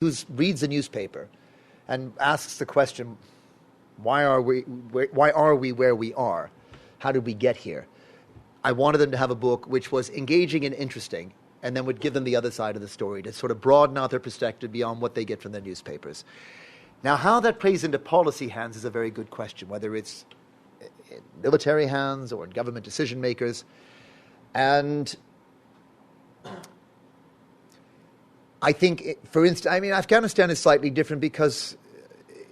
who reads a newspaper and asks the question, why are we where we are? How did we get here? I wanted them to have a book which was engaging and interesting, and then would give them the other side of the story to sort of broaden out their perspective beyond what they get from their newspapers. Now, how that plays into policy hands is a very good question, whether it's in military hands or in government decision makers. And I think, for instance, Afghanistan is slightly different because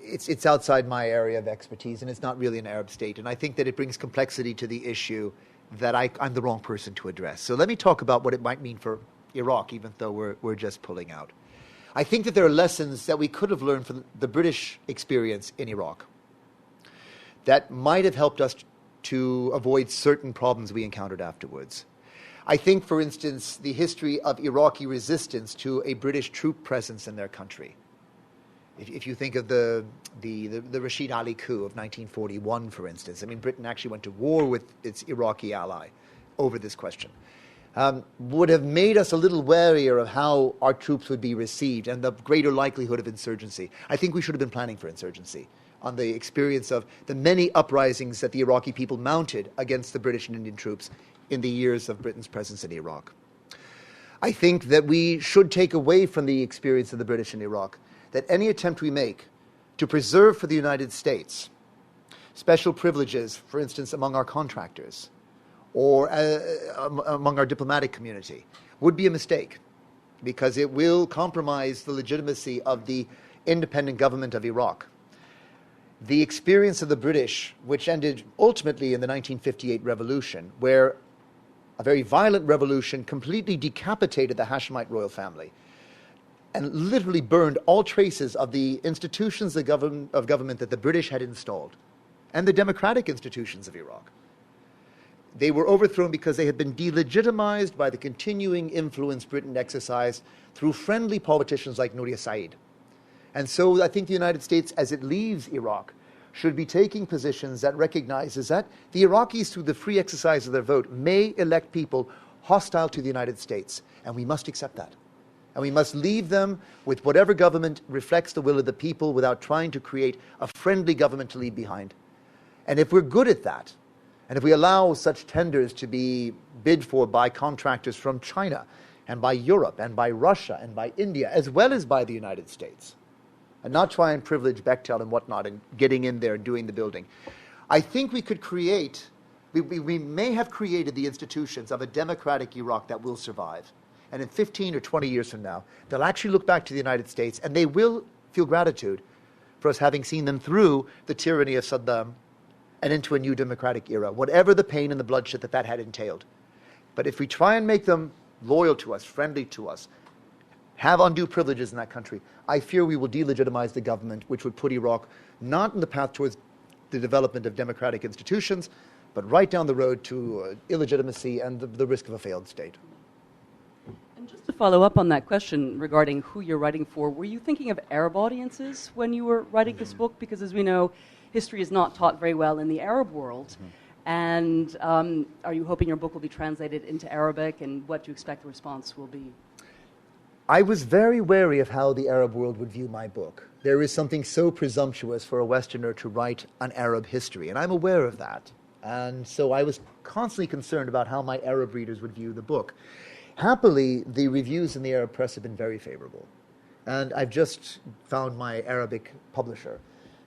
it's outside my area of expertise, and it's not really an Arab state. And I think that it brings complexity to the issue that I'm the wrong person to address. So let me talk about what it might mean for Iraq, even though we're just pulling out. I think that there are lessons that we could have learned from the British experience in Iraq that might have helped us to avoid certain problems we encountered afterwards. I think, for instance, the history of Iraqi resistance to a British troop presence in their country. If you think of the Rashid Ali coup of 1941, for instance, Britain actually went to war with its Iraqi ally over this question. Would have made us a little warier of how our troops would be received and the greater likelihood of insurgency. I think we should have been planning for insurgency on the experience of the many uprisings that the Iraqi people mounted against the British and Indian troops in the years of Britain's presence in Iraq. I think that we should take away from the experience of the British in Iraq that any attempt we make to preserve for the United States special privileges, for instance, among our contractors, or among our diplomatic community, would be a mistake, because it will compromise the legitimacy of the independent government of Iraq. The experience of the British, which ended ultimately in the 1958 revolution, where a very violent revolution completely decapitated the Hashemite royal family and literally burned all traces of the institutions of government that the British had installed and the democratic institutions of Iraq. They were overthrown because they had been delegitimized by the continuing influence Britain exercised through friendly politicians like Nouri Said. And so I think the United States, as it leaves Iraq, should be taking positions that recognizes that the Iraqis, through the free exercise of their vote, may elect people hostile to the United States. And we must accept that. And we must leave them with whatever government reflects the will of the people without trying to create a friendly government to leave behind. And if we're good at that, and if we allow such tenders to be bid for by contractors from China and by Europe and by Russia and by India, as well as by the United States, and not try and privilege Bechtel and whatnot and getting in there and doing the building, I think we could create, we may have created the institutions of a democratic Iraq that will survive. And in 15 or 20 years from now, they'll actually look back to the United States and they will feel gratitude for us having seen them through the tyranny of Saddam and into a new democratic era, whatever the pain and the bloodshed that had entailed. But if we try and make them loyal to us, friendly to us, have undue privileges in that country, I fear we will delegitimize the government, which would put Iraq not in the path towards the development of democratic institutions, but right down the road to illegitimacy and the risk of a failed state. And just to follow up on that question regarding who you're writing for, were you thinking of Arab audiences when you were writing this book? Because as we know, history is not taught very well in the Arab world. And are you hoping your book will be translated into Arabic, and what do you expect the response will be? I was very wary of how the Arab world would view my book. There is something so presumptuous for a Westerner to write an Arab history, and I'm aware of that. And so I was constantly concerned about how my Arab readers would view the book. Happily, the reviews in the Arab press have been very favorable. And I've just found my Arabic publisher.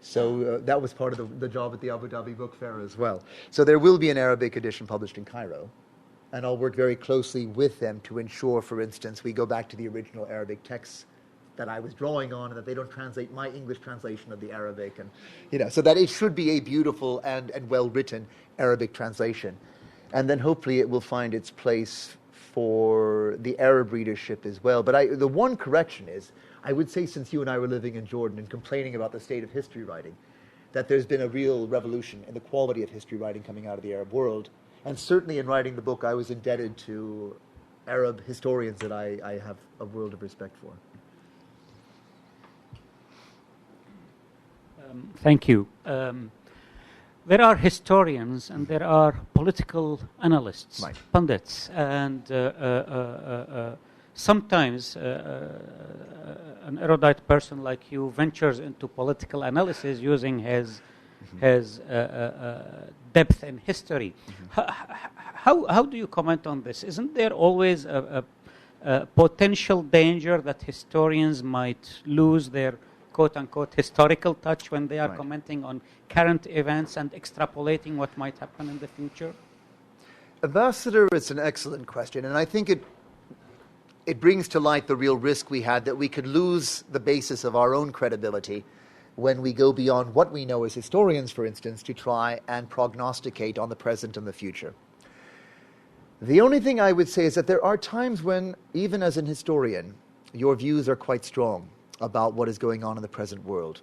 So that was part of the job at the Abu Dhabi Book Fair as well. So there will be an Arabic edition published in Cairo. And I'll work very closely with them to ensure, for instance, we go back to the original Arabic texts that I was drawing on and that they don't translate my English translation of the Arabic. And, so that it should be a beautiful and well-written Arabic translation. And then hopefully it will find its place for the Arab readership as well. But the one correction is, I would say since you and I were living in Jordan and complaining about the state of history writing, that there's been a real revolution in the quality of history writing coming out of the Arab world. And certainly in writing the book, I was indebted to Arab historians that I have a world of respect for. Thank you. There are historians and there are political analysts, right, pundits, and sometimes an erudite person like you ventures into political analysis using his depth in history. How do you comment on this? Isn't there always a potential danger that historians might lose their quote-unquote historical touch when they are commenting on current events and extrapolating what might happen in the future? Ambassador, it's an excellent question, and I think it brings to light the real risk we had that we could lose the basis of our own credibility when we go beyond what we know as historians, for instance, to try and prognosticate on the present and the future. The only thing I would say is that there are times when, even as an historian, your views are quite strong about what is going on in the present world.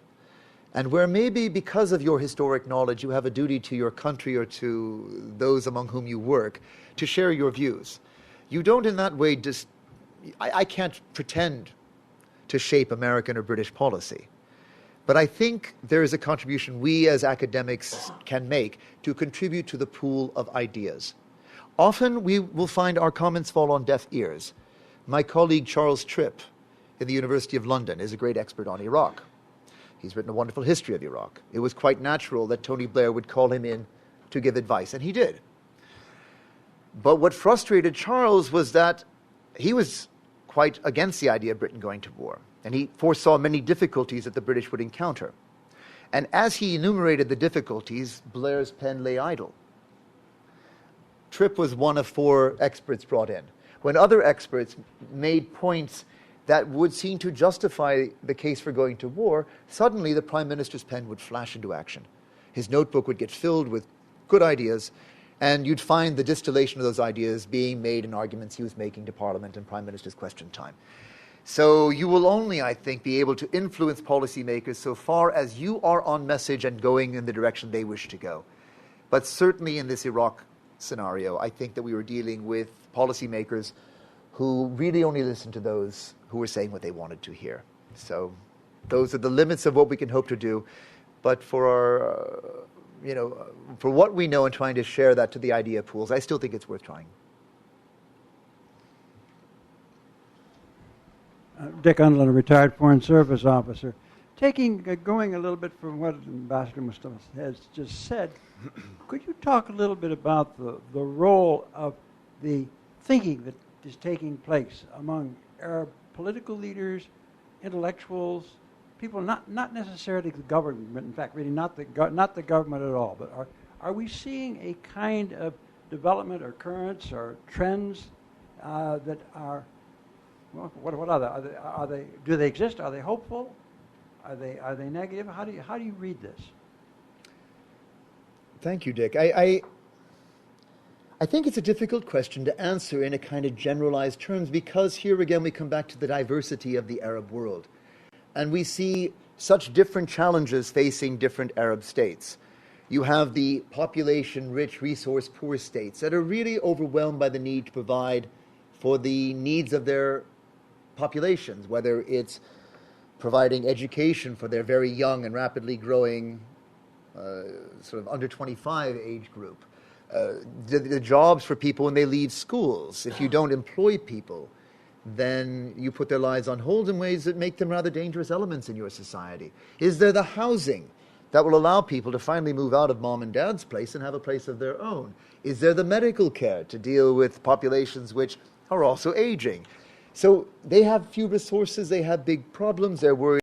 And where maybe because of your historic knowledge, you have a duty to your country or to those among whom you work to share your views. You don't in that way I can't pretend to shape American or British policy. But I think there is a contribution we as academics can make to contribute to the pool of ideas. Often we will find our comments fall on deaf ears. My colleague Charles Tripp in the University of London is a great expert on Iraq. He's written a wonderful history of Iraq. It was quite natural that Tony Blair would call him in to give advice, and he did. But what frustrated Charles was that he was quite against the idea of Britain going to war, and he foresaw many difficulties that the British would encounter. And as he enumerated the difficulties, Blair's pen lay idle. Tripp was one of 4 experts brought in. When other experts made points that would seem to justify the case for going to war, suddenly the Prime Minister's pen would flash into action. His notebook would get filled with good ideas, and you'd find the distillation of those ideas being made in arguments he was making to Parliament and Prime Minister's question time. So you will only, I think, be able to influence policymakers so far as you are on message and going in the direction they wish to go. But certainly in this Iraq scenario, I think that we were dealing with policymakers who really only listened to those who were saying what they wanted to hear. So those are the limits of what we can hope to do. But for our, for what we know and trying to share that to the idea pools, I still think it's worth trying. Dick Undlin, a retired Foreign Service officer. Going a little bit from what Ambassador Mustafa has just said, could you talk a little bit about the role of the thinking that is taking place among Arab political leaders, intellectuals, people not necessarily the government, in fact, really not the government at all, but are we seeing a kind of development or currents or trends that are, well, what are they? Do they exist? Are they hopeful? Are they negative? How do you read this? Thank you, Dick. I think it's a difficult question to answer in a kind of generalized terms because here again we come back to the diversity of the Arab world. And we see such different challenges facing different Arab states. You have the population-rich, resource-poor states that are really overwhelmed by the need to provide for the needs of their populations, whether it's providing education for their very young and rapidly growing sort of under 25 age group, the jobs for people when they leave schools. If you don't employ people, then you put their lives on hold in ways that make them rather dangerous elements in your society. Is there the housing that will allow people to finally move out of mom and dad's place and have a place of their own? Is there the medical care to deal with populations which are also aging? So they have few resources, they have big problems, they're worried